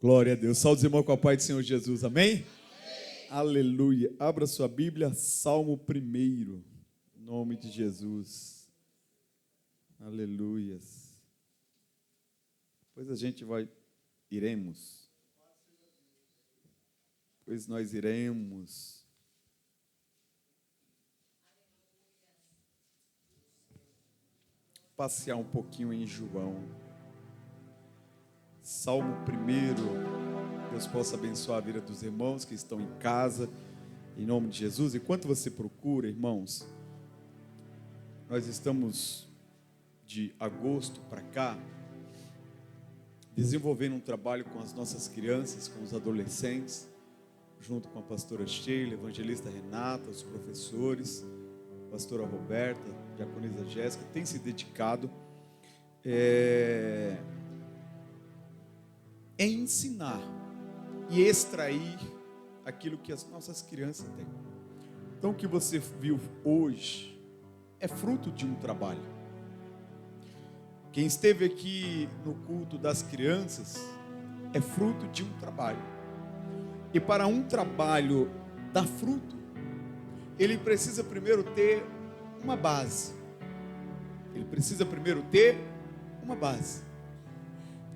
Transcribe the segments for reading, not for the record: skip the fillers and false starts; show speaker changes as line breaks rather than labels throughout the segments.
Glória a Deus. Saúde, irmão, com a paz do Senhor Jesus. Amém? Aleluia. Abra sua Bíblia, Salmo 1. Em nome de Jesus. Aleluias. Pois a gente iremos. Pois nós iremos. Passear um pouquinho em João. Salmo 1. Deus possa abençoar a vida dos irmãos que estão em casa, em nome de Jesus. Enquanto você procura, irmãos, nós estamos de agosto para cá desenvolvendo um trabalho com as nossas crianças, com os adolescentes, junto com a pastora Sheila, a evangelista Renata, os professores, a pastora Roberta, a diaconisa Jéssica, tem se dedicado ensinar e extrair aquilo que as nossas crianças têm. Então, o que você viu hoje é fruto de um trabalho. Quem esteve aqui no culto das crianças é fruto de um trabalho. E para um trabalho dar fruto, ele precisa primeiro ter uma base.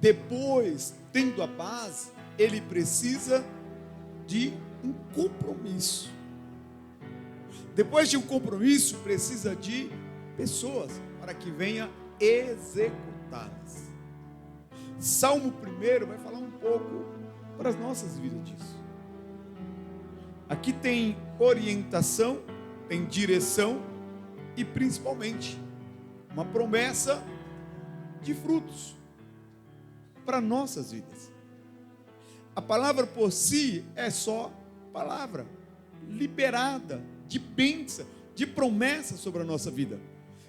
Depois, tendo a base, ele precisa de um compromisso. Depois de um compromisso, precisa de pessoas para que venha executá-las. Salmo 1 vai falar um pouco para as nossas vidas disso. Aqui tem orientação, tem direção e principalmente uma promessa de frutos para nossas vidas. A palavra por si é só palavra liberada de bênção, de promessa sobre a nossa vida.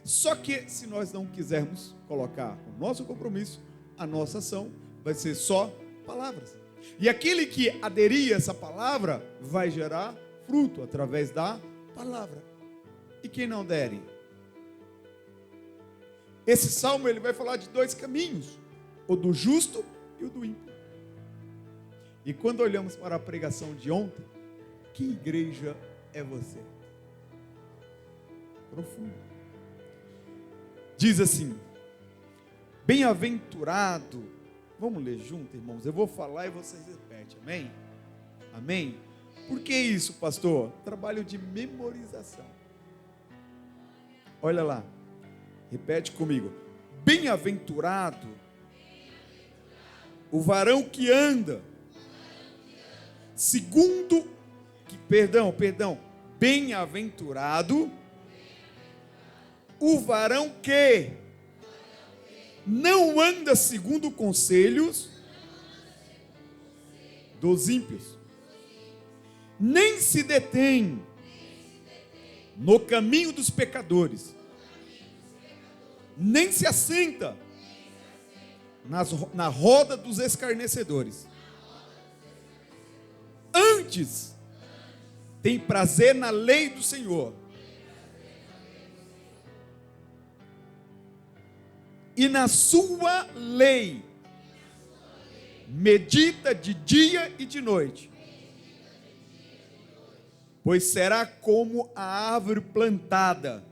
Só que se nós não quisermos colocar o nosso compromisso, a nossa ação vai ser só palavras. E aquele que aderir a essa palavra vai gerar fruto através da palavra. E quem não der? Esse salmo ele vai falar de dois caminhos: o do justo e o do ímpio. E quando olhamos para a pregação de ontem, que igreja é você? Profundo. Diz assim: bem-aventurado. Vamos ler junto, irmãos? Eu vou falar e vocês repetem, amém? Amém? Por que isso, pastor? Trabalho de memorização. Olha lá, repete comigo: bem-aventurado o varão que anda segundo, bem-aventurado o varão que não anda segundo conselhos dos ímpios, nem se detém no caminho dos pecadores, nem se assenta na roda dos escarnecedores. Antes, tem prazer na lei do Senhor, e na sua lei medita de dia e de noite. Pois será como a árvore plantada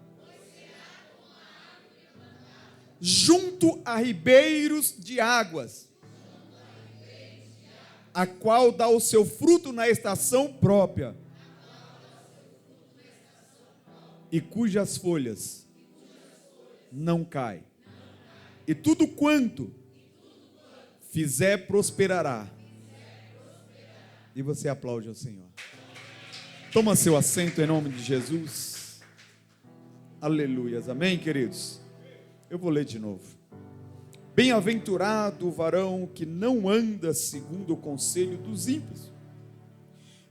junto a ribeiros de águas, a qual dá o seu fruto na estação própria, e cujas folhas não caem. E tudo quanto fizer prosperará. E você aplaude ao Senhor. Toma seu assento em nome de Jesus. Aleluias. Amém, queridos? Eu vou ler de novo. Bem-aventurado o varão que não anda segundo o conselho dos ímpios,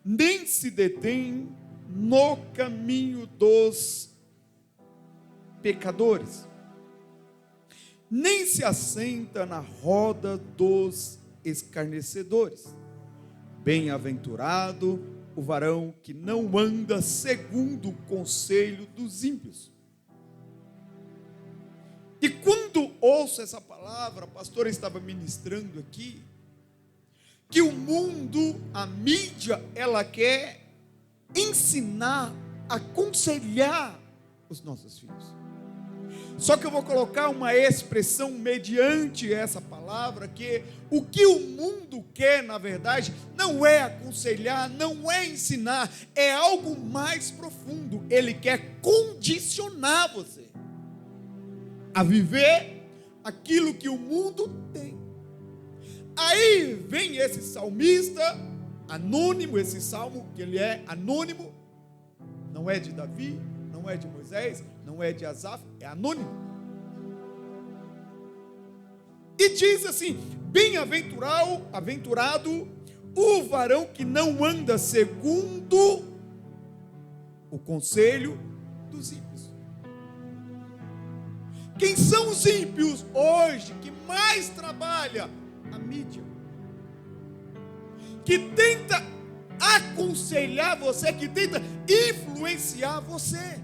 nem se detém no caminho dos pecadores, nem se assenta na roda dos escarnecedores. Bem-aventurado o varão que não anda segundo o conselho dos ímpios. E quando ouço essa palavra, a pastora estava ministrando aqui, que o mundo, a mídia, ela quer ensinar, aconselhar os nossos filhos. Só que eu vou colocar uma expressão mediante essa palavra, que o que o mundo quer, na verdade, não é aconselhar, não é ensinar, é algo mais profundo. Ele quer condicionar você a viver aquilo que o mundo tem. Aí vem esse salmista anônimo, esse salmo que ele é anônimo, não é de Davi, não é de Moisés, não é de Asaf, é anônimo. E diz assim: bem-aventurado o varão que não anda segundo o conselho dos ímpios. Quem são os ímpios hoje que mais trabalha? A mídia, que tenta aconselhar você, que tenta influenciar você.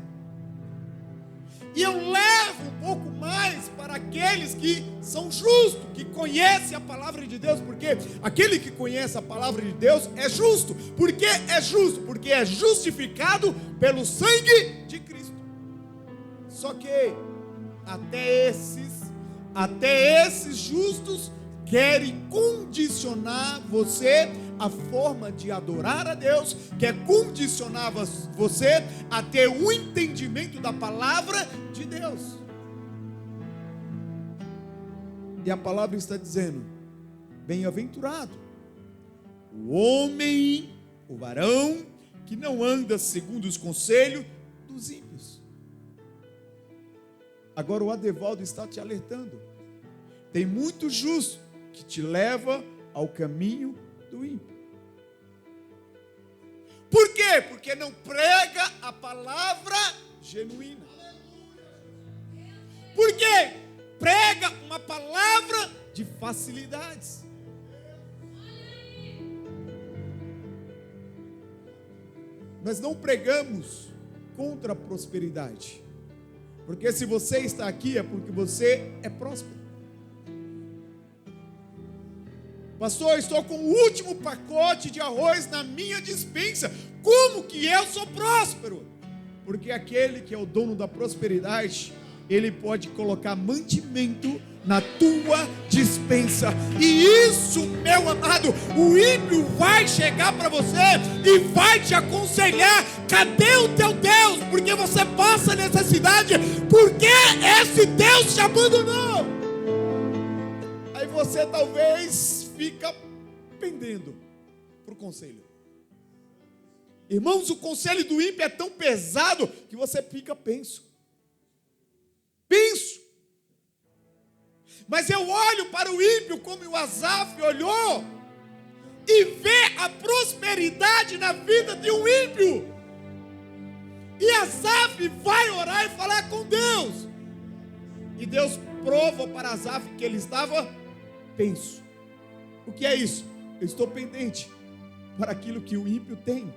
E eu levo um pouco mais para aqueles que são justos, que conhecem a palavra de Deus, porque aquele que conhece a palavra de Deus é justo. Por que é justo? Porque é justificado pelo sangue de Cristo. Só que até esses justos querem condicionar você a forma de adorar a Deus, quer condicionar você a ter um entendimento da palavra de Deus. E a palavra está dizendo: bem-aventurado o homem, o varão, que não anda segundo os conselhos dos ímpios. Agora o Adevaldo está te alertando. Tem muito justo que te leva ao caminho do ímpio. Por quê? Porque não prega a palavra genuína. Por quê? Prega uma palavra de facilidades. Nós não pregamos contra a prosperidade. Porque se você está aqui é porque você é próspero. Pastor, estou com o último pacote de arroz na minha despensa. Como que eu sou próspero? Porque aquele que é o dono da prosperidade, ele pode colocar mantimento na tua despensa. E isso, meu amado, o ímpio vai chegar para você e vai te aconselhar: cadê o teu Deus? Porque você passa necessidade, porque esse Deus te abandonou. Aí você talvez fica pendendo para o conselho. Irmãos, o conselho do ímpio é tão pesado que você fica penso. Mas eu olho para o ímpio como o Asaf olhou e vê a prosperidade na vida de um ímpio. E Asaf vai orar e falar com Deus. E Deus prova para Asaf que ele estava penso. O que é isso? Eu estou pendente para aquilo que o ímpio tem.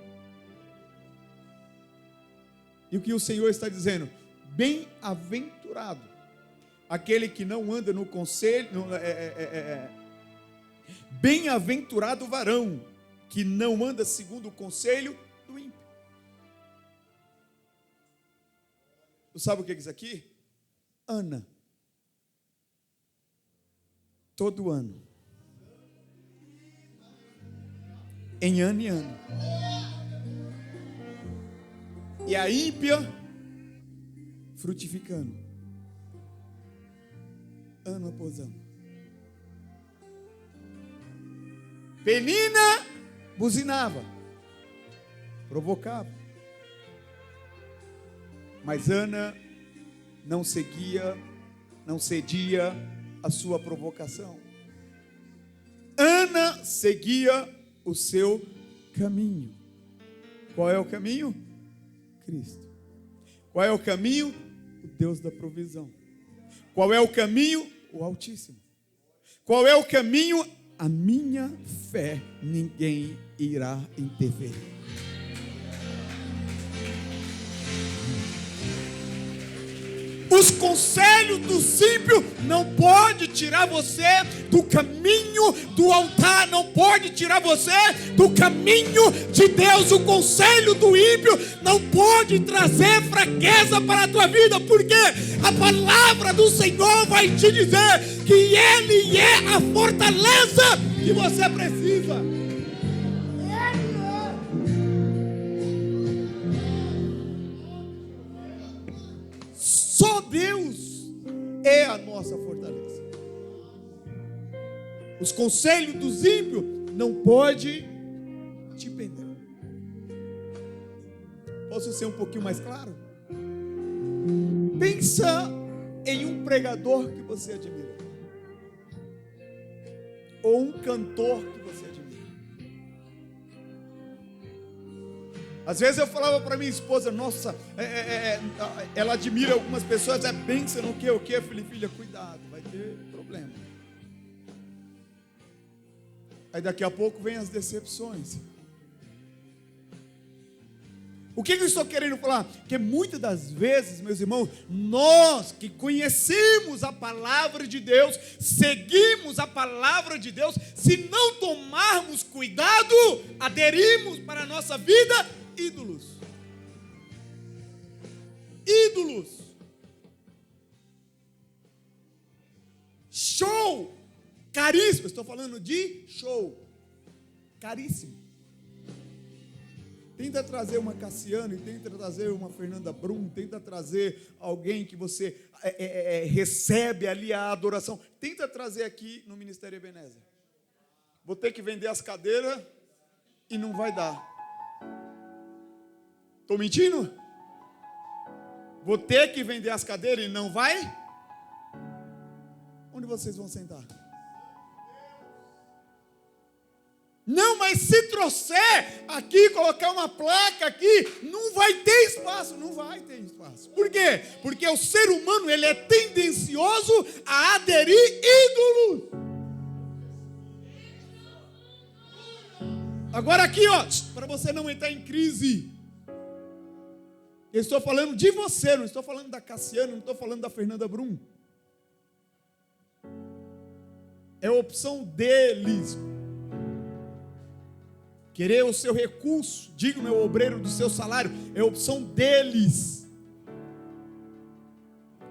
E o que o Senhor está dizendo? Bem-aventurado aquele que não anda no conselho, bem-aventurado o varão que não anda segundo o conselho do ímpio. Você sabe o que é isso aqui? Ana. Todo ano. Em ano e ano. E a ímpia frutificando. Ano após ano. Penina buzinava. Provocava. Mas Ana não cedia a sua provocação. Ana seguia o seu caminho. Qual é o caminho? Cristo. Qual é o caminho? O Deus da provisão. Qual é o caminho? O Altíssimo. Qual é o caminho? A minha fé. Ninguém irá interferir. Os conselhos dos ímpios não pode tirar você do caminho do altar, não pode tirar você do caminho de Deus. O conselho do ímpio não pode trazer fraqueza para a tua vida, porque a palavra do Senhor vai te dizer que Ele é a fortaleza que você precisa. Só Deus é a nossa fortaleza. Os conselhos dos ímpios não pode te prender. Posso ser um pouquinho mais claro? Pensa em um pregador que você admira, ou um cantor que você admira. Às vezes eu falava para minha esposa, nossa, ela admira algumas pessoas, pensa no que, o que? Eu falei, filha, cuidado, vai ter problema. Aí daqui a pouco vem as decepções. O que eu estou querendo falar? Que muitas das vezes, meus irmãos, nós que conhecemos a palavra de Deus, seguimos a palavra de Deus, se não tomarmos cuidado, aderimos para a nossa vida ídolos. Ídolos. Show. Caríssimo. Estou falando de show. Caríssimo. Tenta trazer uma Cassiane, tenta trazer uma Fernanda Brum, tenta trazer alguém que você recebe ali a adoração. Tenta trazer aqui no Ministério Ebenezer. Vou ter que vender as cadeiras e não vai dar. Estou mentindo? Vou ter que vender as cadeiras e não vai? Onde vocês vão sentar? Não, mas se trouxer aqui, colocar uma placa aqui, não vai ter espaço. Não vai ter espaço. Por quê? Porque o ser humano, ele é tendencioso a aderir ídolos. Agora aqui, ó, para você não entrar em crise. Eu estou falando de você, não estou falando da Cassiane, não estou falando da Fernanda Brum. É a opção deles. Querer o seu recurso, digno é o obreiro do seu salário, é a opção deles.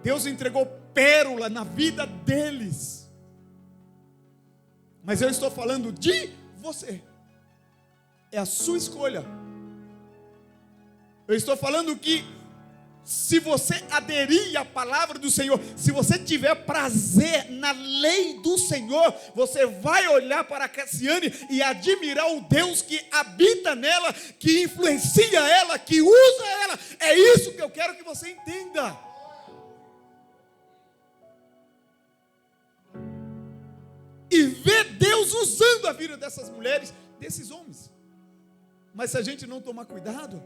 Deus entregou pérola na vida deles. Mas eu estou falando de você. É a sua escolha. Eu estou falando que se você aderir à palavra do Senhor, se você tiver prazer na lei do Senhor, você vai olhar para a Cassiane e admirar o Deus que habita nela, que influencia ela, que usa ela. É isso que eu quero que você entenda. E ver Deus usando a vida dessas mulheres, desses homens. Mas se a gente não tomar cuidado,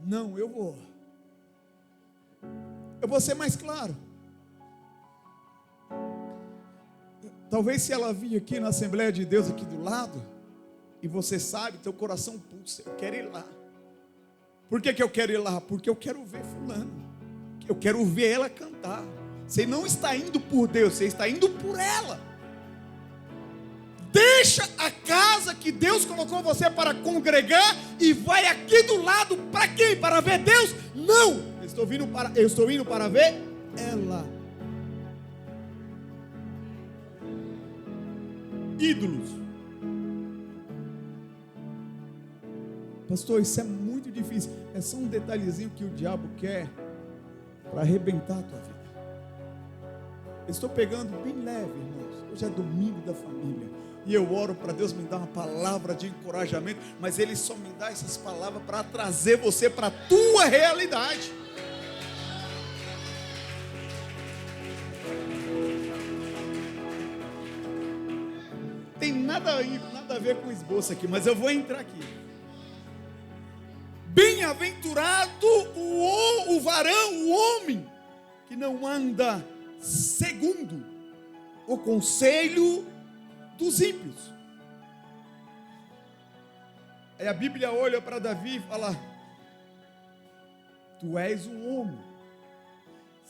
não, eu vou ser mais claro. Talvez se ela vir aqui na Assembleia de Deus aqui do lado, e você sabe, teu coração pulsa, eu quero ir lá. Por que eu quero ir lá? Porque eu quero ver fulano, eu quero ver ela cantar. Você não está indo por Deus, você está indo por ela. Deixa a casa que Deus colocou você para congregar e vai aqui do lado para quê? Para ver Deus? Não! Eu estou indo para ver ela. Ídolos. Pastor, isso é muito difícil. É só um detalhezinho que o diabo quer para arrebentar a tua vida. Eu estou pegando bem leve, irmãos. Hoje é domingo da família. E eu oro para Deus me dar uma palavra de encorajamento, mas Ele só me dá essas palavras para trazer você para a tua realidade. Tem nada a ver com esboço aqui, mas eu vou entrar aqui. Bem-aventurado o varão, o homem, que não anda segundo o conselho dos ímpios. Aí a Bíblia olha para Davi e fala: tu és um homem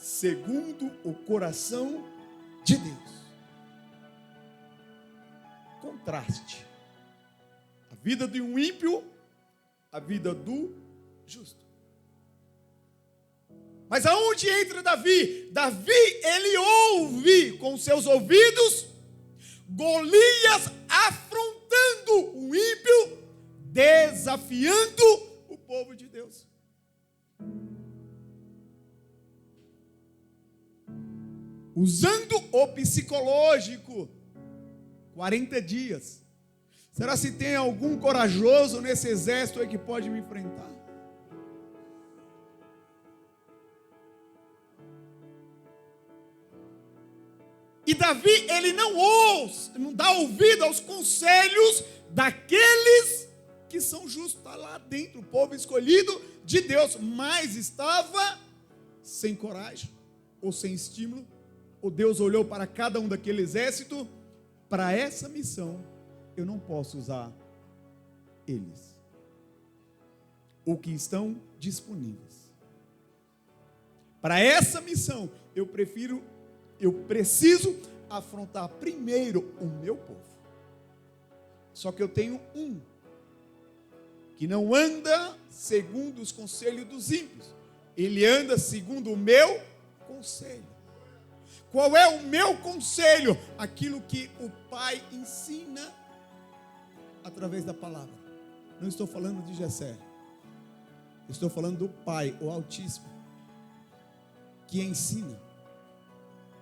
segundo o coração de Deus. Contraste. A vida de um ímpio, a vida do justo. Mas aonde entra Davi? Davi, ele ouve com seus ouvidos Golias afrontando o ímpio, desafiando o povo de Deus. Usando o psicológico, 40 dias. Será se tem algum corajoso nesse exército aí que pode me enfrentar? E Davi, ele não dá ouvido aos conselhos daqueles que são justos. Está lá dentro, o povo escolhido de Deus, mas estava sem coragem, ou sem estímulo, ou Deus olhou para cada um daquele exército, para essa missão, eu não posso usar eles, ou que estão disponíveis. Para essa missão, eu preciso afrontar primeiro o meu povo. Só que eu tenho um que não anda segundo os conselhos dos ímpios, ele anda segundo o meu conselho. Qual é o meu conselho? Aquilo que o Pai ensina através da palavra. Não estou falando de Jessé, estou falando do Pai, o Altíssimo, que ensina.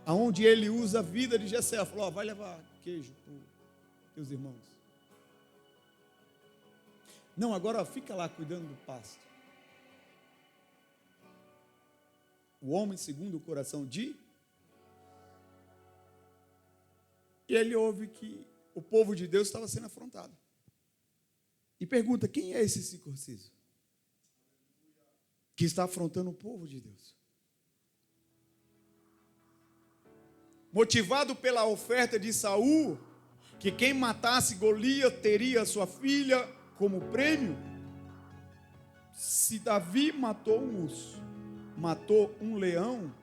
Aonde ele usa a vida de Jessé, falou: vai levar queijo para os teus irmãos. Não, agora fica lá cuidando do pasto. O homem segundo o coração de... E ele ouve que o povo de Deus estava sendo afrontado. E pergunta: quem é esse circunciso que está afrontando o povo de Deus? Motivado pela oferta de Saul, que quem matasse Golias teria sua filha como prêmio. Se Davi matou um urso, matou um leão,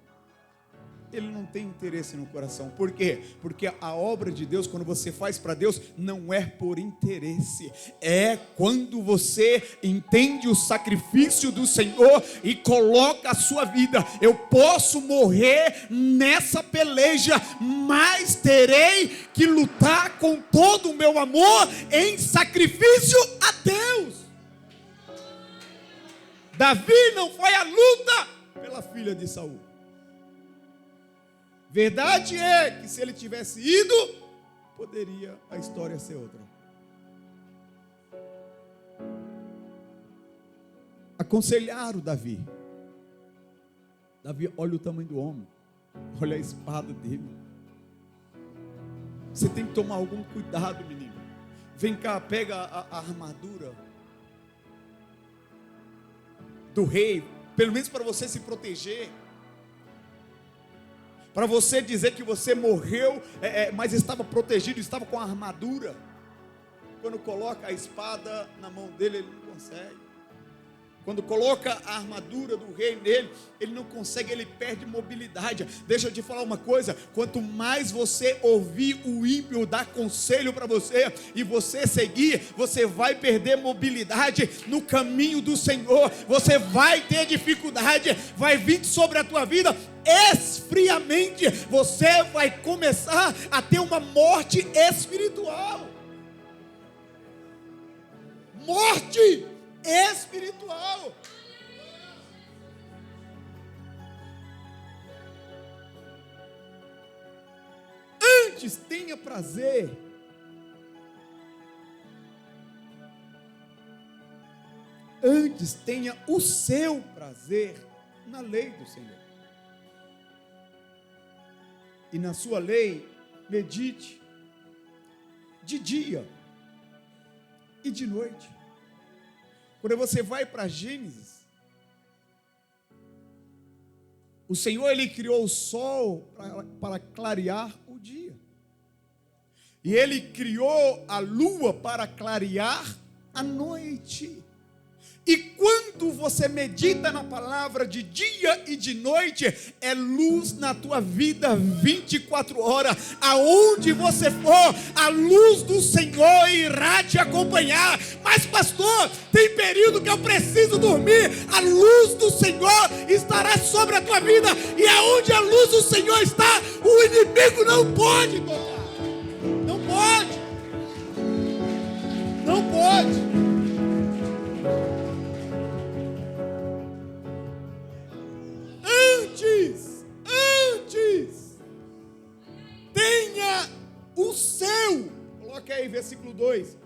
ele não tem interesse no coração. Por quê? Porque a obra de Deus, quando você faz para Deus, não é por interesse. É quando você entende o sacrifício do Senhor e coloca a sua vida. Eu posso morrer nessa peleja, mas terei que lutar com todo o meu amor em sacrifício a Deus. Davi não foi à luta pela filha de Saul. Verdade é que se ele tivesse ido, poderia a história ser outra. Aconselharam Davi. Davi, olha o tamanho do homem, olha a espada dele. Você tem que tomar algum cuidado, menino. Vem cá, pega a armadura do rei, pelo menos para você se proteger. Para você dizer que você morreu, mas estava protegido, estava com a armadura. Quando coloca a espada na mão dele, ele não consegue. Quando coloca a armadura do rei nele, ele não consegue, ele perde mobilidade. Deixa eu te falar uma coisa: quanto mais você ouvir o ímpio dar conselho para você e você seguir, você vai perder mobilidade no caminho do Senhor. Você vai ter dificuldade, vai vir sobre a tua vida esfriamente. Você vai começar a ter uma morte espiritual. Morte espiritual. Antes tenha prazer antes tenha o seu prazer na lei do Senhor, e na sua lei medite de dia e de noite. Quando você vai para Gênesis, o Senhor, Ele criou o sol para clarear o dia. E Ele criou a lua para clarear a noite. E quando você medita na palavra de dia e de noite, é luz na tua vida 24 horas. Aonde você for, a luz do Senhor irá te acompanhar. Mas pastor, tem período que eu preciso dormir. A luz do Senhor estará sobre a tua vida. E aonde a luz do Senhor está, o inimigo não pode tocar. Não pode. Não pode. Antes, tenha o seu. Coloque aí, versículo 2.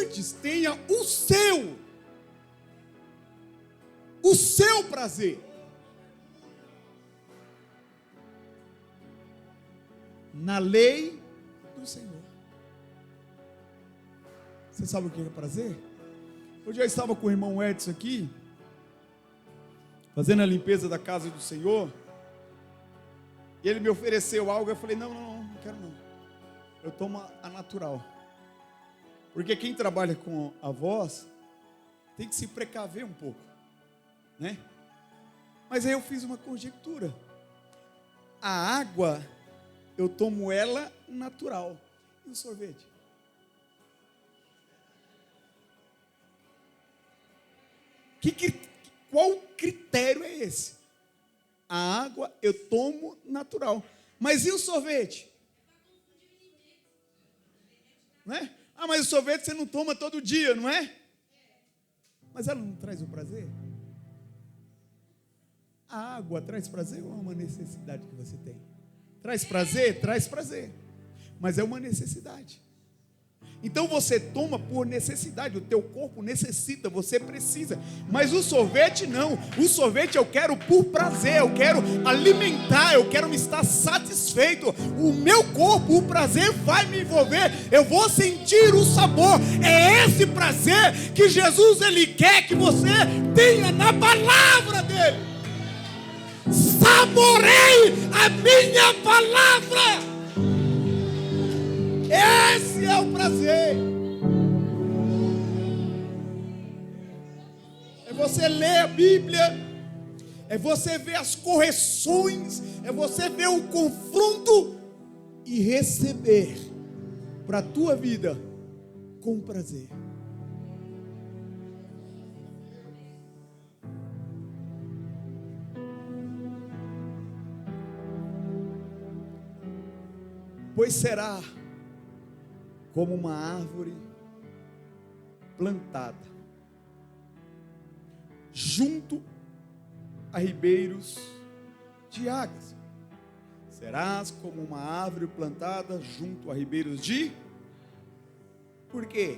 Antes, tenha o seu prazer. Na lei do Senhor. Você sabe o que é prazer? Hoje eu estava com o irmão Edson aqui, fazendo a limpeza da casa do Senhor, e ele me ofereceu algo. Eu falei, não quero não, eu tomo a natural, porque quem trabalha com a voz tem que se precaver um pouco, né? Mas aí eu fiz uma conjectura. A água, eu tomo ela natural, e o sorvete? Qual critério é esse? A água eu tomo natural. Mas e o sorvete? Não é? Ah, mas o sorvete você não toma todo dia, não é? Mas ela não traz o prazer? A água traz prazer ou é uma necessidade que você tem? Traz prazer? Traz prazer. Mas é uma necessidade. Então você toma por necessidade, o teu corpo necessita, você precisa. Mas o sorvete não. O sorvete eu quero por prazer, eu quero alimentar, eu quero me estar satisfeito. O meu corpo, o prazer vai me envolver, eu vou sentir o sabor. É esse prazer que Jesus ele quer que você tenha na palavra dele. Saboreie a minha palavra. Esse é o prazer. É você ler a Bíblia, é você ver as correções, é você ver o confronto e receber para a tua vida com prazer. Pois será como uma árvore plantada junto a ribeiros de águas. Serás como uma árvore plantada junto a ribeiros de... Por quê?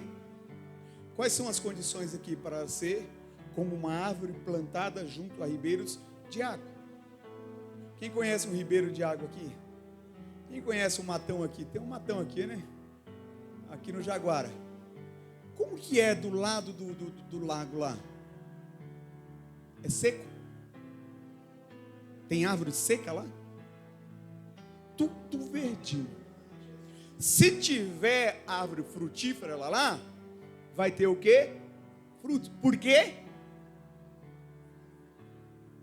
Quais são as condições aqui para ser como uma árvore plantada junto a ribeiros de água? Quem conhece um ribeiro de água aqui? Quem conhece um matão aqui? Tem um matão aqui, né? Aqui no Jaguara. Como que é do lado do lago lá? É seco? Tem árvore seca lá? Tudo verdinho. Se tiver árvore frutífera lá, vai ter o quê? Frutos. Por quê?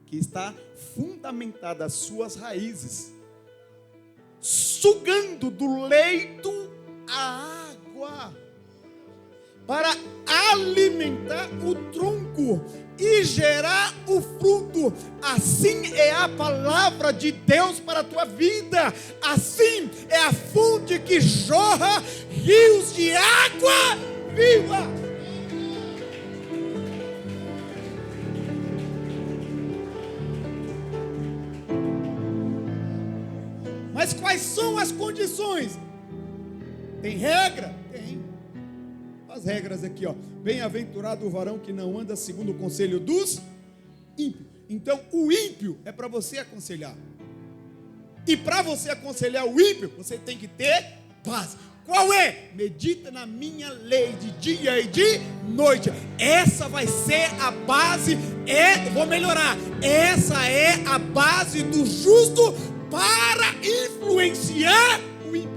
Que está fundamentada as suas raízes, sugando do leito a água, para alimentar o tronco e gerar o fruto. Assim é a palavra de Deus para a tua vida. Assim é a fonte que jorra rios de água viva. Mas quais são as condições? Tem regra? Tem. As regras aqui, ó. Bem-aventurado o varão que não anda segundo o conselho dos ímpios. Então, o ímpio é para você aconselhar. E para você aconselhar o ímpio, você tem que ter paz. Qual é? Medita na minha lei de dia e de noite. Essa vai ser a base. Vou melhorar. Essa é a base do justo para influenciar o ímpio.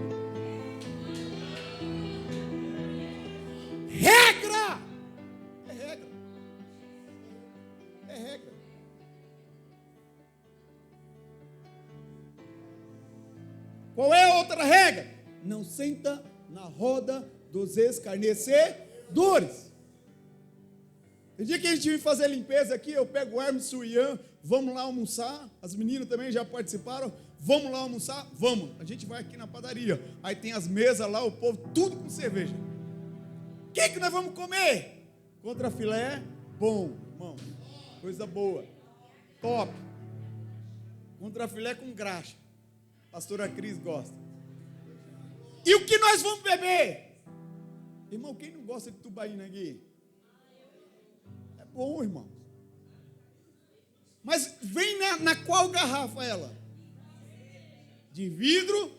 Qual é a outra regra? Não senta na roda dos escarnecedores. No dia que a gente vem fazer limpeza aqui, eu pego o Hermes e o Ian, vamos lá almoçar. As meninas também já participaram. Vamos lá almoçar? Vamos. A gente vai aqui na padaria. Aí tem as mesas lá, o povo, tudo com cerveja. O que nós vamos comer? Contrafilé, bom, irmão. Coisa boa. Top. Contrafilé com graxa. Pastora Cris gosta. E o que nós vamos beber? Irmão, quem não gosta de tubaína aqui? É bom, irmão. Mas vem na qual garrafa ela? De vidro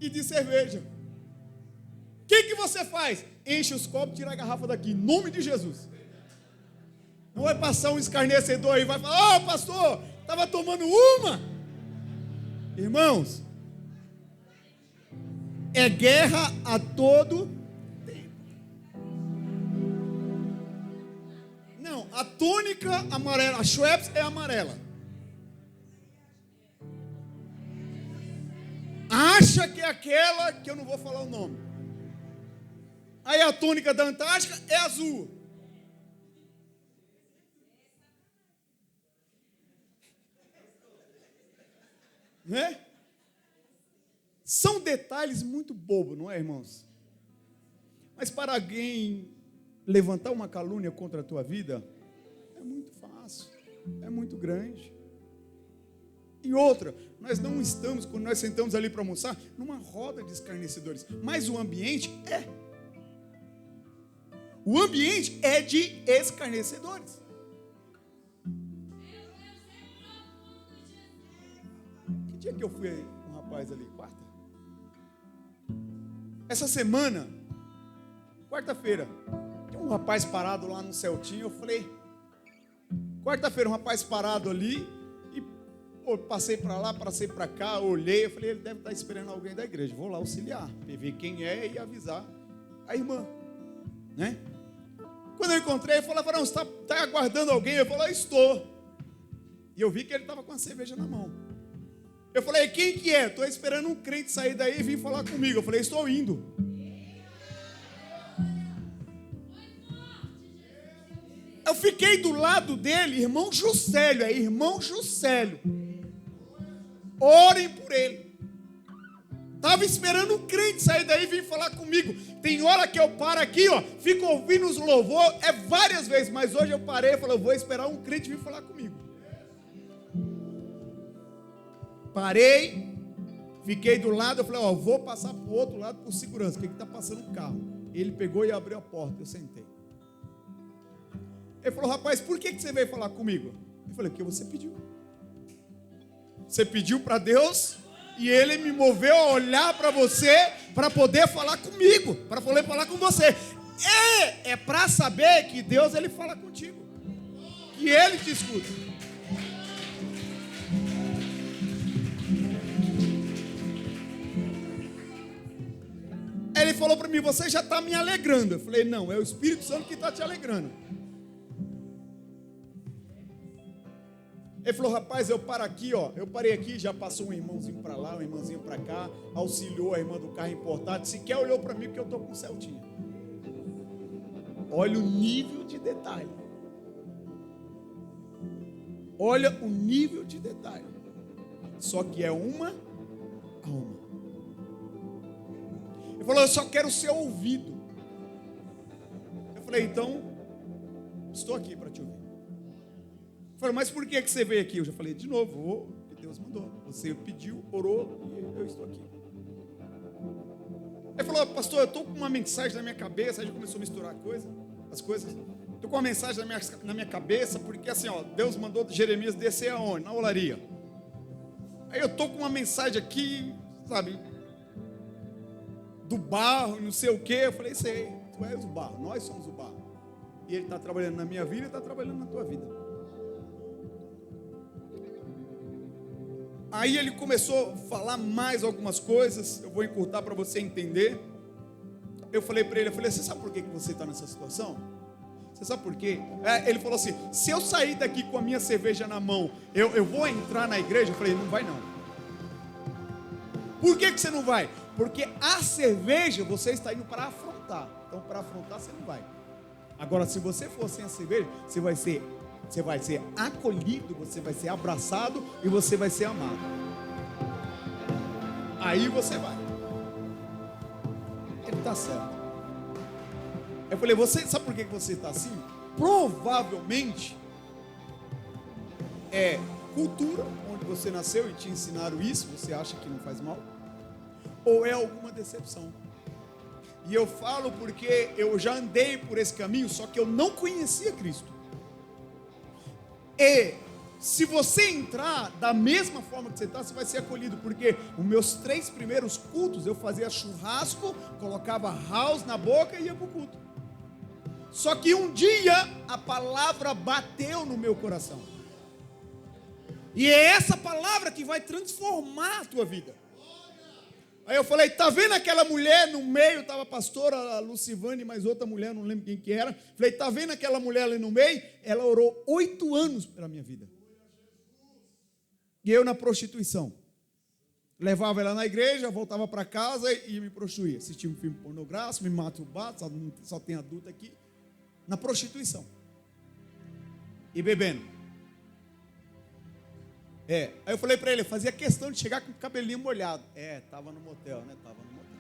e de cerveja. O que você faz? Enche os copos, tira a garrafa daqui, em nome de Jesus. Não vai passar um escarnecedor aí, vai falar: ô pastor, estava tomando uma. Irmãos, é guerra a todo tempo. Não, a tônica amarela, a Schweppes é amarela. Acha que é aquela que eu não vou falar o nome. Aí a tônica da Antártica é azul. Né? São detalhes muito bobos, não é, irmãos? Mas para alguém levantar uma calúnia contra a tua vida, é muito fácil, é muito grande. E outra, nós não estamos, quando nós sentamos ali para almoçar, numa roda de escarnecedores, mas o ambiente é. O ambiente é de escarnecedores. Que dia que eu fui com um rapaz ali? Quarta? Essa semana, quarta-feira, tem um rapaz parado lá no Celtinho. Eu falei, quarta-feira, um rapaz parado ali. E passei para lá, passei para cá, olhei. Eu falei, ele deve estar esperando alguém da igreja. Vou lá auxiliar, ver quem é e avisar a irmã, né? Quando eu encontrei, ele falou: não, você está aguardando alguém? Eu falei: estou. E eu vi que ele estava com a cerveja na mão. Eu falei: quem que é? Estou esperando um crente sair daí e vir falar comigo. Eu falei: estou indo. Eu fiquei do lado dele, irmão Juscelio, é irmão Juscelio. Orem por ele. Estava esperando um crente sair daí e vir falar comigo. Tem hora que eu paro aqui, ó, fico ouvindo os louvor, várias vezes, mas hoje eu parei e falei: eu vou esperar um crente vir falar comigo. Parei, fiquei do lado, eu falei: ó, vou passar para o outro lado por segurança, que está passando um carro. Ele pegou e abriu a porta, eu sentei. Ele falou: rapaz, por que você veio falar comigo? Eu falei: porque você pediu. Você pediu para Deus e Ele me moveu a olhar para você para poder falar comigo, para poder falar com você. É para saber que Deus, Ele fala contigo, que Ele te escuta. Ele falou para mim: você já está me alegrando. Eu falei: não, é o Espírito Santo que está te alegrando. Ele falou: rapaz, eu paro aqui, ó. Eu parei aqui, já passou um irmãozinho para lá, um irmãozinho para cá, auxiliou a irmã do carro importado, sequer olhou para mim porque eu estou com o Celtinha. Olha o nível de detalhe. Olha o nível de detalhe. Só que é uma a uma. Ele falou: eu só quero ser ouvido. Eu falei: então, estou aqui para te ouvir. Ele falou: mas por que você veio aqui? Eu já falei de novo: que Deus mandou. Você pediu, orou e eu estou aqui. Ele falou: pastor, eu estou com uma mensagem na minha cabeça. Aí já começou a misturar as coisas. Estou com uma mensagem na minha cabeça, porque assim, ó, Deus mandou Jeremias descer aonde? Na olaria. Aí eu estou com uma mensagem aqui, sabe, do barro, não sei o quê. Eu falei: sei, tu és o barro, nós somos o barro. E Ele está trabalhando na minha vida e está trabalhando na tua vida. Aí ele começou a falar mais algumas coisas, eu vou encurtar para você entender. Eu falei para ele, você sabe por que você está nessa situação? Você sabe por quê? Ele falou assim: se eu sair daqui com a minha cerveja na mão, eu vou entrar na igreja? Eu falei: não vai não. Por que você não vai? Porque a cerveja você está indo para afrontar. Então, para afrontar você não vai. Agora, se você for sem a cerveja, você vai ser acolhido, você vai ser abraçado e você vai ser amado. Aí você vai. Ele está certo. Eu falei, sabe por que você está assim? Provavelmente é cultura, onde você nasceu e te ensinaram isso, você acha que não faz mal, ou é alguma decepção. E eu falo porque eu já andei por esse caminho, só que eu não conhecia Cristo. E se você entrar da mesma forma que você está, você vai ser acolhido, porque os meus 3 primeiros cultos eu fazia churrasco, colocava house na boca e ia para o culto. Só que um dia a palavra bateu no meu coração. E é essa palavra que vai transformar a tua vida. Aí eu falei, tá vendo aquela mulher no meio, estava a pastora Lucivane e mais outra mulher, não lembro quem que era. Falei, tá vendo aquela mulher ali no meio? Ela orou 8 anos pela minha vida. E eu na prostituição. Levava ela na igreja, voltava para casa e ia me prostituir. Assistia um filme pornográfico, me masturbar, só tem adulto aqui. Na prostituição. E bebendo. Aí eu falei para ele, eu fazia questão de chegar com o cabelinho molhado. Estava no motel, né? Estava no motel.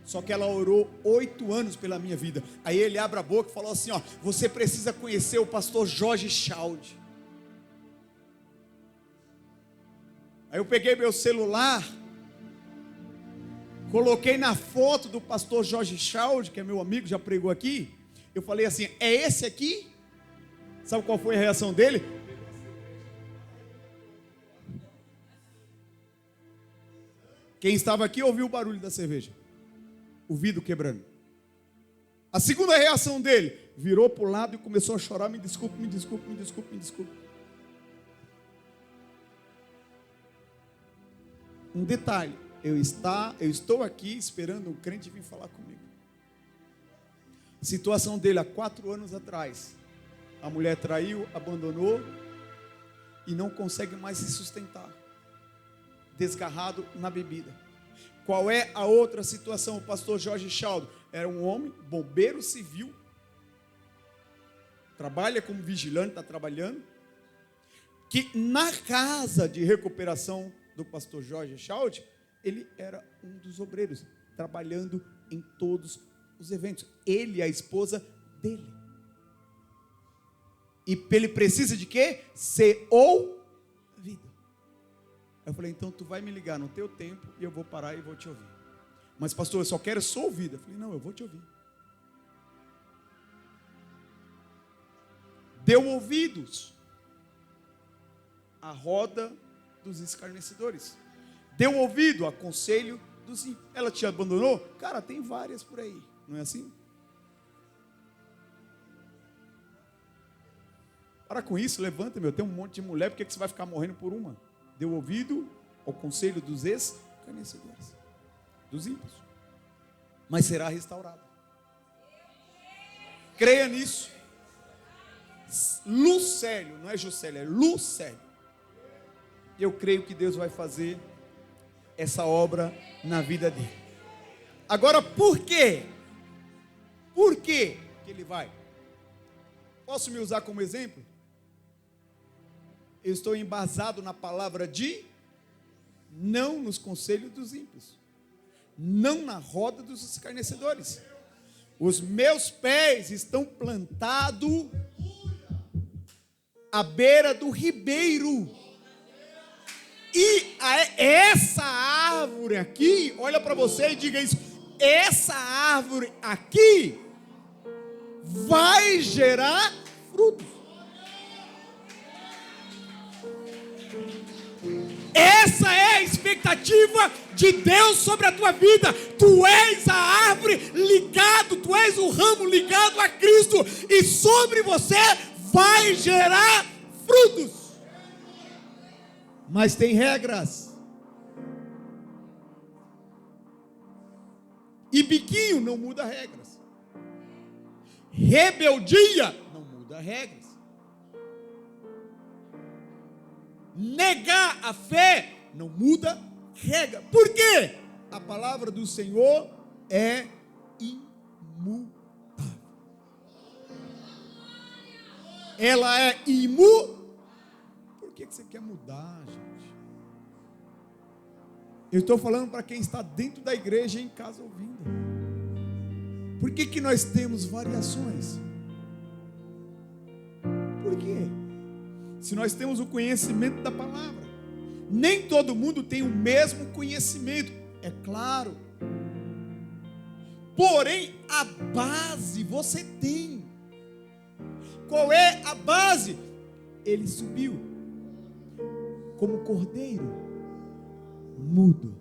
Só que ela orou 8 anos pela minha vida. Aí ele abre a boca e falou assim, ó, você precisa conhecer o pastor Jorge Chalde. Aí eu peguei meu celular, coloquei na foto do pastor Jorge Chalde, que é meu amigo, já pregou aqui. Eu falei assim, é esse aqui? Sabe qual foi a reação dele? Quem estava aqui ouviu o barulho da cerveja. O vidro quebrando. A segunda reação dele, virou para o lado e começou a chorar, me desculpe. Um detalhe, eu estou aqui esperando um crente vir falar comigo. A situação dele há 4 anos atrás. A mulher traiu, abandonou e não consegue mais se sustentar. Desgarrado na bebida. Qual é a outra situação? O pastor Jorge Chaldo era um homem, bombeiro civil, trabalha como vigilante, está trabalhando, que na casa de recuperação do pastor Jorge Chaldo, ele era um dos obreiros, trabalhando em todos os eventos. Ele e a esposa dele. E ele precisa de quê? Ser ouvido. Eu falei, então tu vai me ligar no teu tempo e eu vou parar e vou te ouvir. Mas pastor, eu só quero ser ouvido. Eu falei, não, eu vou te ouvir. Deu ouvidos à roda dos escarnecedores. Deu ouvido ao conselho dos ímpios. Ela te abandonou? Cara, tem várias por aí. Não é assim? Para com isso, levanta, meu. Tem um monte de mulher, por que você vai ficar morrendo por uma? Deu ouvido ao conselho dos escarnecedores, dos ímpios, mas será restaurado. Creia nisso. Lucélio, não é Juscelio, é Lucélio. Eu creio que Deus vai fazer essa obra na vida dele. Agora, por quê? Por quê que ele vai? Posso me usar como exemplo? Eu estou embasado na palavra de não nos conselhos dos ímpios, não na roda dos escarnecedores. Os meus pés estão plantados à beira do ribeiro. E essa árvore aqui, olha para você e diga isso, essa árvore aqui vai gerar frutos. Essa é a expectativa de Deus sobre a tua vida. Tu és a árvore ligado, tu és o ramo ligado a Cristo, e sobre você vai gerar frutos. Mas tem regras. E biquinho não muda regras. Rebeldia não muda regras. Negar a fé não muda, regra. Por quê? A palavra do Senhor é imutável. Ela é imutável. Por que você quer mudar, gente? Eu estou falando para quem está dentro da igreja e em casa ouvindo. Por que nós temos variações? Por quê? Se nós temos o conhecimento da palavra, nem todo mundo tem o mesmo conhecimento, é claro. Porém, a base você tem. Qual é a base? Ele subiu como cordeiro mudo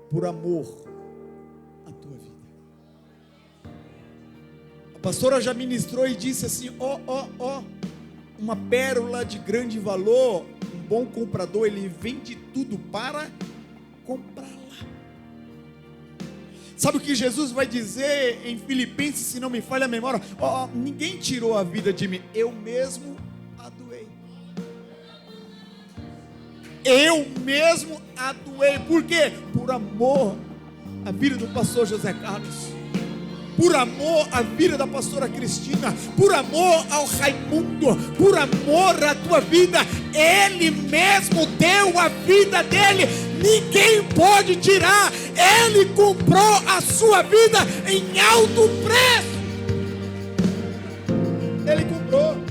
por amor à tua vida. A pastora já ministrou e disse assim: ó, uma pérola de grande valor. Um bom comprador, ele vende tudo para comprá-la. Sabe o que Jesus vai dizer em Filipenses, se não me falha a memória? Ninguém tirou a vida de mim, eu mesmo a doei. Eu mesmo a doei. Por quê? Por amor à vida do pastor José Carlos, por amor à vida da pastora Cristina, por amor ao Raimundo, por amor à tua vida. Ele mesmo deu a vida dele, ninguém pode tirar. Ele comprou a sua vida em alto preço. Ele comprou.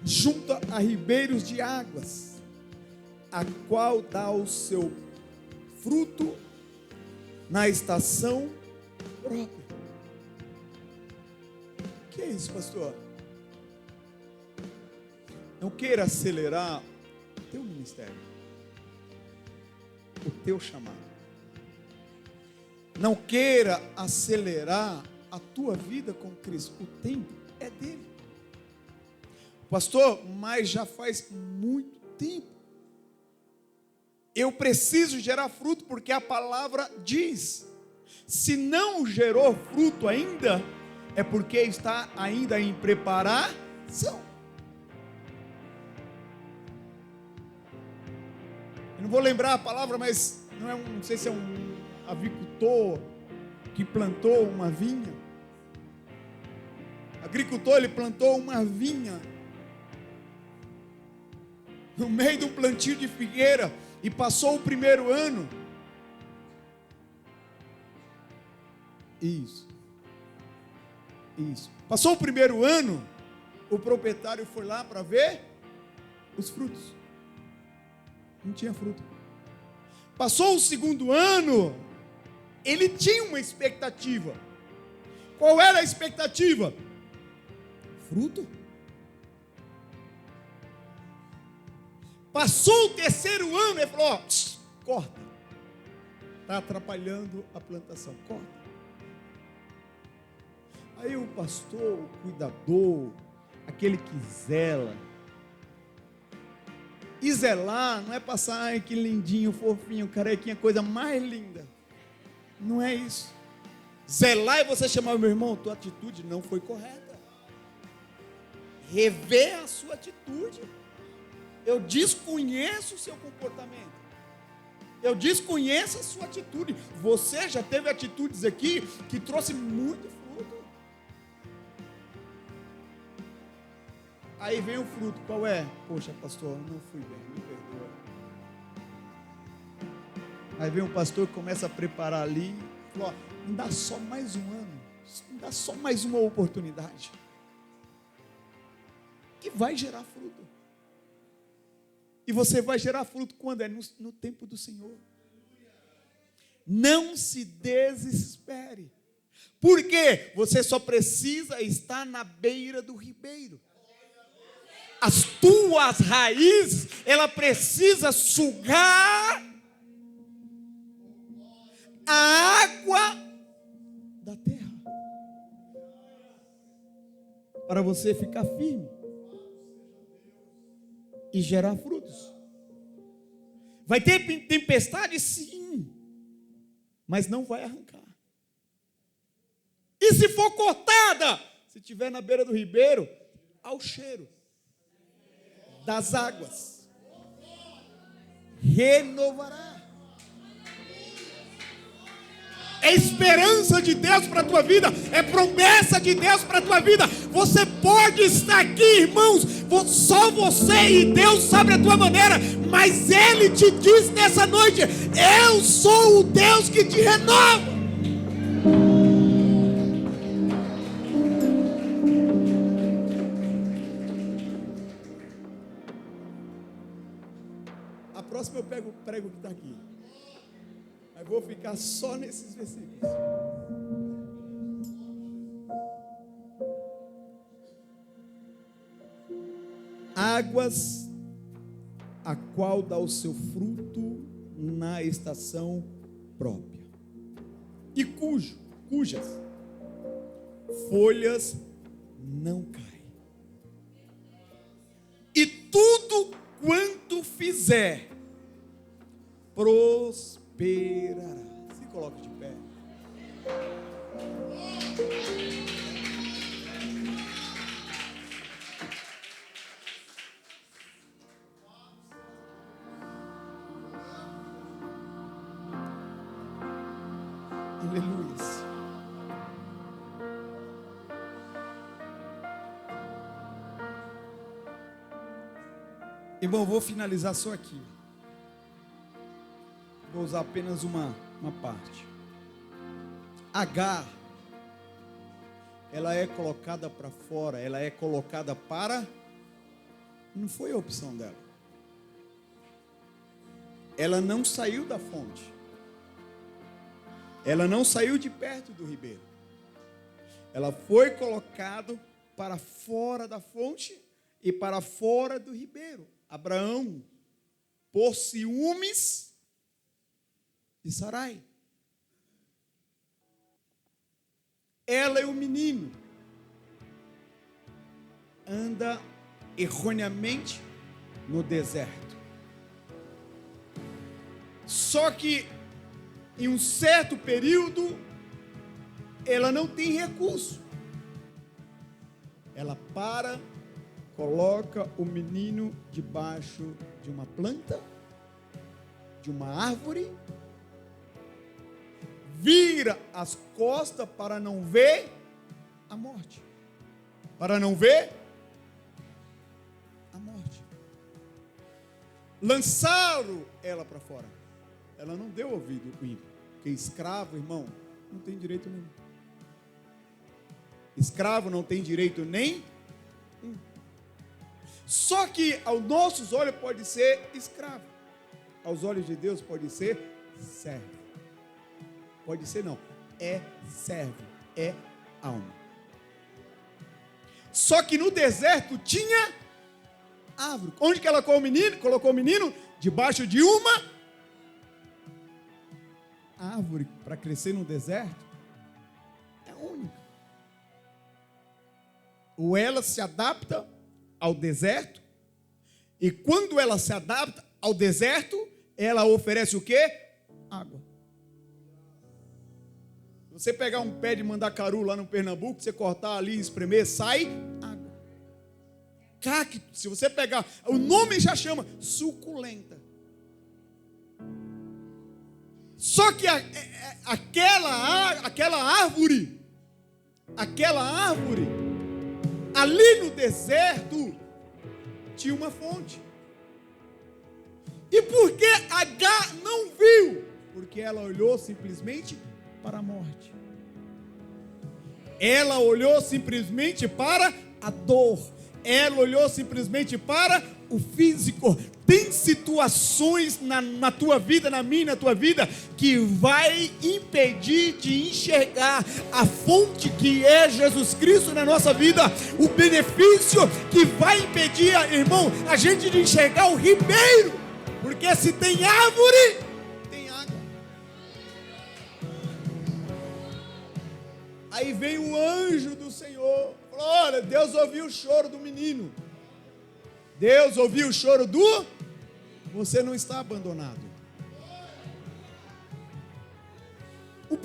Junta a ribeiros de águas, a qual dá o seu fruto na estação própria. O que é isso, pastor? Não queira acelerar o teu ministério, o teu chamado. Não queira acelerar a tua vida com Cristo. O tempo é dele. Pastor, mas já faz muito tempo. Eu preciso gerar fruto porque a palavra diz. Se não gerou fruto ainda, é porque está ainda em preparação. Eu não vou lembrar a palavra, mas não sei se é um avicultor que plantou uma vinha. Agricultor, ele plantou uma vinha no meio de um plantio de figueira, e passou o primeiro ano. Isso. Passou o primeiro ano, o proprietário foi lá para ver os frutos. Não tinha fruto. Passou o segundo ano, ele tinha uma expectativa. Qual era a expectativa? Fruto. Passou o terceiro ano, ele falou: corta, está atrapalhando a plantação, corta. Aí o pastor, o cuidador, aquele que zela, e zelar não é passar, ai que lindinho, fofinho, carequinha, coisa mais linda, não é isso. Zelar é você chamar: meu irmão, tua atitude não foi correta, rever a sua atitude. Eu desconheço o seu comportamento, eu desconheço a sua atitude. Você já teve atitudes aqui que trouxe muito fruto. Aí vem o fruto, qual é? Poxa, pastor, não fui bem, me perdoa. Aí vem o pastor que começa a preparar ali, fala: me dá só mais um ano, me dá só mais uma oportunidade, que vai gerar fruto. E você vai gerar fruto quando? É no tempo do Senhor. Não se desespere. Por quê? Você só precisa estar na beira do ribeiro. As tuas raízes, ela precisa sugar a água da terra para você ficar firme e gerar frutos. Vai ter tempestade, sim, mas não vai arrancar. E se for cortada, se estiver na beira do ribeiro, ao cheiro das águas, renovará. É esperança de Deus para a tua vida, é promessa de Deus para a tua vida. Você pode estar aqui, irmãos, só você e Deus sabe a tua maneira, mas Ele te diz nessa noite: eu sou o Deus que te renova. A próxima eu pego o prego que está aqui. Mas vou ficar só nesses versículos. Águas, a qual dá o seu fruto na estação própria, e cujas folhas não caem, e tudo quanto fizer prosperará. Se coloque de pé. Aleluia. Irmão, vou finalizar só aqui. Vou usar apenas uma parte. Agar, ela é colocada para fora, ela é colocada para... Não foi a opção dela. Ela não saiu da fonte. Ela não saiu de perto do ribeiro. Ela foi colocada para fora da fonte e para fora do ribeiro. Abraão, por ciúmes de Sarai. Ela e o menino anda erroneamente no deserto. Só que em um certo período ela não tem recurso. Ela coloca o menino debaixo de uma planta, de uma árvore, vira as costas para não ver a morte. Para não ver a morte. Lançaram ela para fora. Ela não deu ouvido ao ímpio. Porque escravo, irmão, não tem direito nenhum. Escravo não tem direito nenhum. Só que aos nossos olhos pode ser escravo. Aos olhos de Deus pode ser servo. Pode ser não, é servo, é alma. Só que no deserto tinha árvore. Onde que ela colocou o menino? Colocou o menino debaixo de uma árvore. Para crescer no deserto é única. Ou ela se adapta ao deserto, e quando ela se adapta ao deserto, ela oferece o quê? Água. Você pegar um pé de mandacaru lá no Pernambuco, você cortar ali e espremer, sai água. Cacto, se você pegar, o nome já chama suculenta. Só que aquela árvore, ali no deserto, tinha uma fonte. E por que Agar não viu? Porque ela olhou simplesmente para a morte. Ela olhou simplesmente para a dor. Ela olhou simplesmente para o físico. Tem situações na tua vida, na minha, na tua vida, que vai impedir de enxergar a fonte que é Jesus Cristo na nossa vida. O benefício que vai impedir, irmão, a gente de enxergar o ribeiro. Porque se tem árvore, tem água. Aí vem o anjo do Senhor. Falou: olha, Deus ouviu o choro do menino. Deus ouviu o choro do... Você não está abandonado.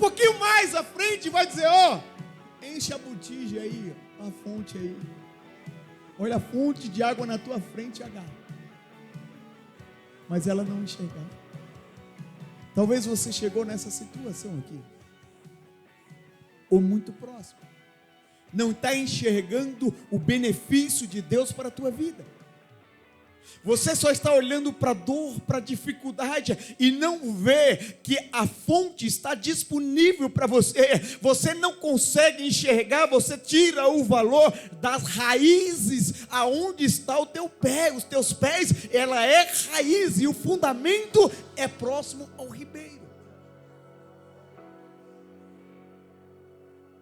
pouquinho mais à frente vai dizer, ó, enche a botija aí, a fonte aí. Olha a fonte de água na tua frente, H. Mas ela não enxergava. Talvez você chegou nessa situação aqui, ou muito próximo. Não está enxergando o benefício de Deus para a tua vida. Você só está olhando para a dor, para a dificuldade e não vê que a fonte está disponível para você. Você não consegue enxergar, você tira o valor das raízes aonde está o teu pé. Os teus pés, ela é raiz e o fundamento é próximo ao ribeiro.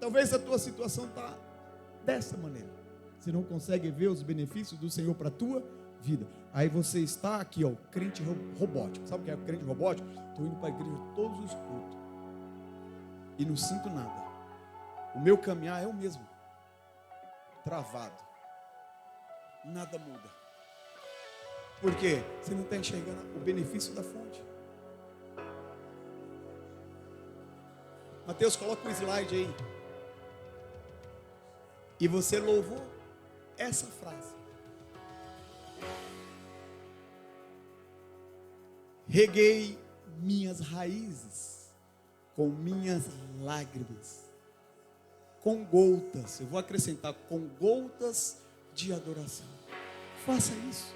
Talvez a tua situação está dessa maneira. Você não consegue ver os benefícios do Senhor para a tua vida. Aí você está aqui, ó, crente robótico. Sabe o que é crente robótico? Estou indo para a igreja todos os cultos e não sinto nada. O meu caminhar é o mesmo, travado. Nada muda. Por quê? Você não está enxergando o benefício da fonte. Mateus, coloca um slide aí. E você louvou essa frase. Reguei minhas raízes com minhas lágrimas, com gotas, eu vou acrescentar, com gotas de adoração. Faça isso.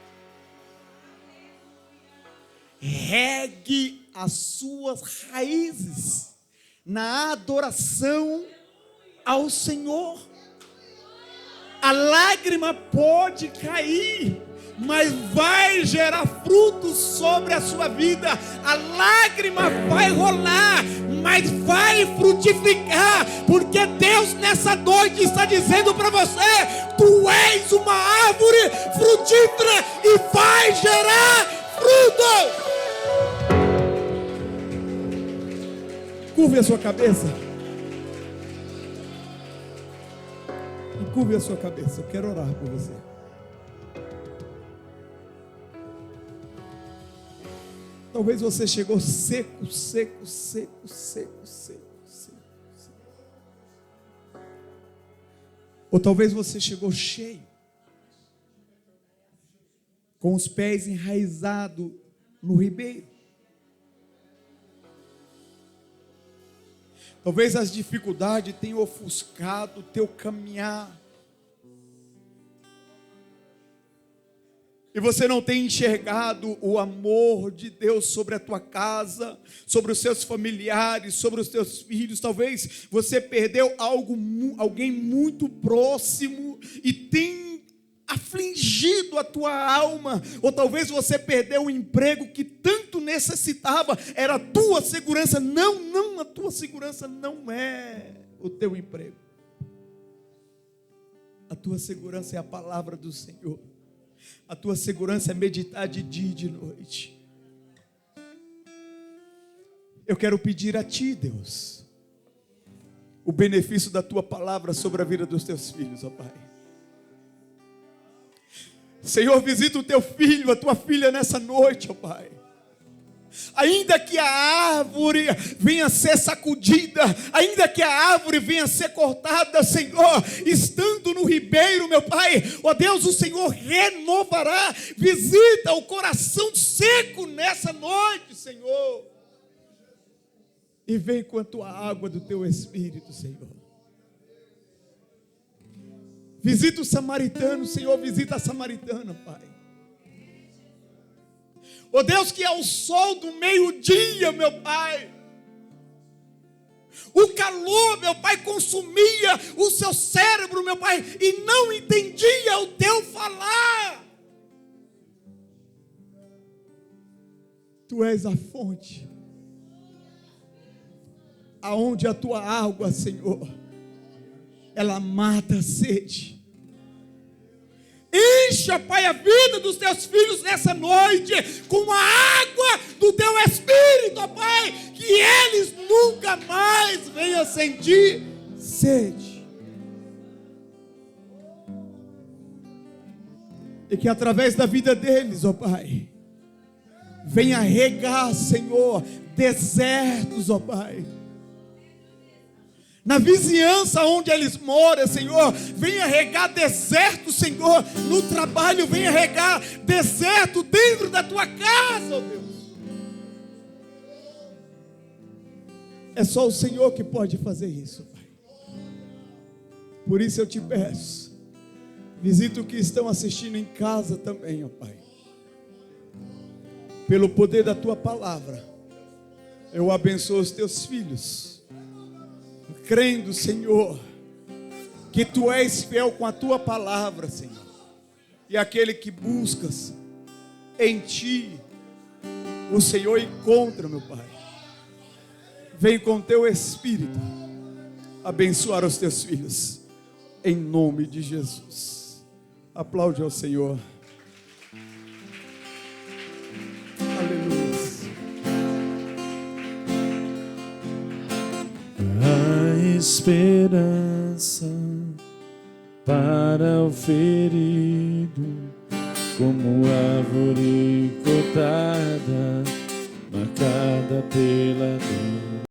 Regue as suas raízes na adoração ao Senhor. A lágrima pode cair, mas vai gerar frutos sobre a sua vida. A lágrima vai rolar, mas vai frutificar, porque Deus nessa noite está dizendo para você: tu és uma árvore frutífera e vai gerar frutos. Curve a sua cabeça. Curve a sua cabeça, eu quero orar por você. Talvez você chegou seco. Ou talvez você chegou cheio, com os pés enraizados no ribeiro. Talvez as dificuldades tenham ofuscado o teu caminhar. E você não tem enxergado o amor de Deus sobre a tua casa, sobre os seus familiares, sobre os teus filhos. Talvez você perdeu alguém muito próximo e tem afligido a tua alma. Ou talvez você perdeu o emprego que tanto necessitava, era a tua segurança. Não, a tua segurança não é o teu emprego. A tua segurança é a palavra do Senhor. A tua segurança é meditar de dia e de noite. Eu quero pedir a ti, Deus, o benefício da tua palavra sobre a vida dos teus filhos, ó Pai. Senhor, visita o teu filho, a tua filha nessa noite, ó Pai. Ainda que a árvore venha a ser sacudida, ainda que a árvore venha a ser cortada, Senhor, estando no ribeiro, meu Pai, ó Deus, o Senhor renovará. Visita o coração seco nessa noite, Senhor, e vem com a tua água do teu Espírito, Senhor. Visita o samaritano, Senhor, visita a samaritana, Pai. Ó Deus, que é o sol do meio-dia, meu Pai. O calor, meu Pai, consumia o seu cérebro, meu Pai, e não entendia o teu falar. Tu és a fonte, aonde a tua água, Senhor, ela mata a sede. Encha, Pai, a vida dos teus filhos nessa noite com a água do teu Espírito, ó Pai, que eles nunca mais venham sentir sede. E que através da vida deles, ó Pai, venha regar, Senhor, desertos, ó Pai. na vizinhança onde eles moram, Senhor. Venha regar deserto, Senhor, no trabalho. Venha regar deserto dentro da tua casa, ó Deus. É só o Senhor que pode fazer isso, Pai. Por isso eu te peço, visita os que estão assistindo em casa também, ó Pai. Pelo poder da tua palavra, eu abençoo os teus filhos, crendo, Senhor, que tu és fiel com a tua palavra, Senhor. E aquele que buscas em ti, o Senhor encontra, meu Pai. Vem com teu Espírito abençoar os teus filhos, em nome de Jesus. Aplaude ao Senhor. Aleluia.
A esperança para o ferido, como árvore cortada, marcada pela dor.